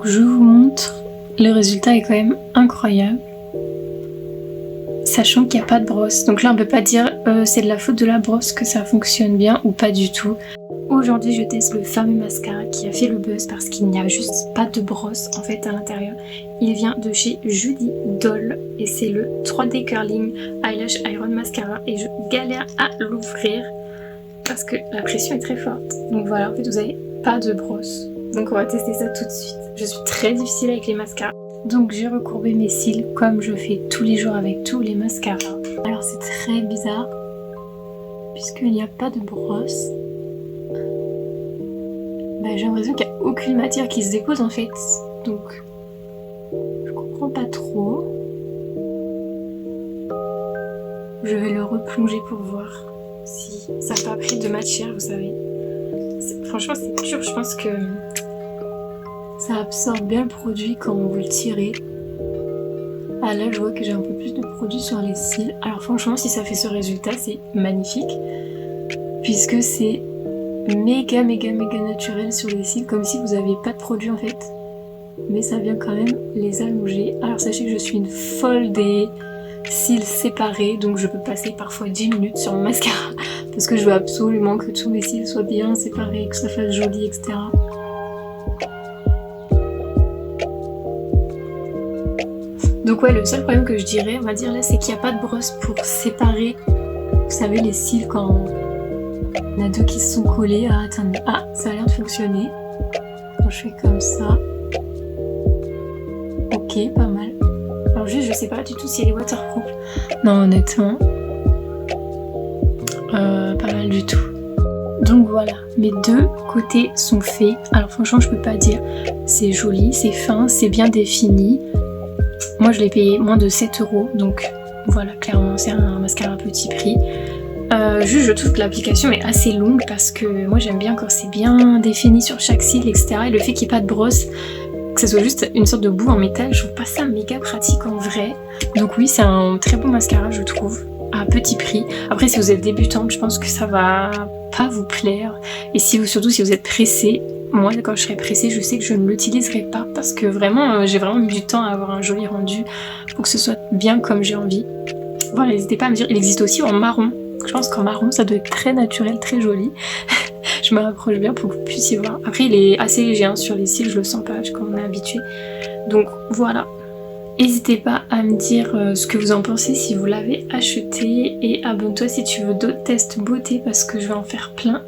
Je vous montre, le résultat est quand même incroyable. Sachant qu'il n'y a pas de brosse. Donc là on peut pas dire c'est de la faute de la brosse que ça fonctionne bien ou pas du tout. Aujourd'hui je teste le fameux mascara qui a fait le buzz parce qu'il n'y a juste pas de brosse en fait à l'intérieur. Il vient de chez Judy Doll et c'est le 3D Curling Eyelash Iron Mascara et je galère à l'ouvrir parce que la pression est très forte. Donc voilà, en fait vous avez pas de brosse. Donc on va tester ça tout de suite. Je suis très difficile avec les mascaras. Donc j'ai recourbé mes cils comme je fais tous les jours avec tous les mascaras. Alors c'est très bizarre puisqu'il n'y a pas de brosse. J'ai l'impression qu'il n'y a aucune matière qui se dépose en fait. Donc je comprends pas trop. Je vais le replonger pour voir si ça n'a pas pris de matière, vous savez. Franchement c'est dur, je pense que ça absorbe bien le produit quand vous le tirez. Ah là je vois que j'ai un peu plus de produit sur les cils. Alors franchement si ça fait ce résultat c'est magnifique. Puisque c'est méga naturel sur les cils. Comme si vous n'aviez pas de produit en fait. Mais ça vient quand même les allonger. Alors sachez que je suis une folle des cils séparés. Donc je peux passer parfois 10 minutes sur mon mascara. Parce que je veux absolument que tous mes cils soient bien séparés. Que ça fasse joli etc. Donc ouais, le seul problème que je dirais, on va dire là, c'est qu'il n'y a pas de brosse pour séparer, vous savez, les cils quand il y en a deux qui se sont collés. Ah, attendez, ah, ça a l'air de fonctionner. Donc je fais comme ça. Ok, pas mal. Alors juste, je sais pas du tout si elle est waterproof. Non, honnêtement, pas mal du tout. Donc voilà, mes deux côtés sont faits. Alors franchement, je peux pas dire, c'est joli, c'est fin, c'est bien défini. Moi je l'ai payé moins de 7 €, donc voilà, clairement c'est un mascara à petit prix. Juste je trouve que l'application est assez longue parce que moi j'aime bien quand c'est bien défini sur chaque cil etc. Et le fait qu'il n'y ait pas de brosse, que ça soit juste une sorte de bout en métal, je trouve pas ça méga pratique en vrai. Donc oui, c'est un très bon mascara je trouve, à petit prix. Après si vous êtes débutante, je pense que ça va pas vous plaire. Et surtout si vous êtes pressée. Moi quand je serai pressée je sais que je ne l'utiliserai pas parce que vraiment j'ai vraiment mis du temps à avoir un joli rendu pour que ce soit bien comme j'ai envie. Voilà, n'hésitez pas à me dire, il existe aussi en marron. Je pense qu'en marron ça doit être très naturel, très joli. Je me rapproche bien pour que vous puissiez voir. Après il est assez léger hein, sur les cils, je le sens pas comme on est habitué. Donc voilà. N'hésitez pas à me dire ce que vous en pensez si vous l'avez acheté et abonne-toi si tu veux d'autres tests beauté parce que je vais en faire plein.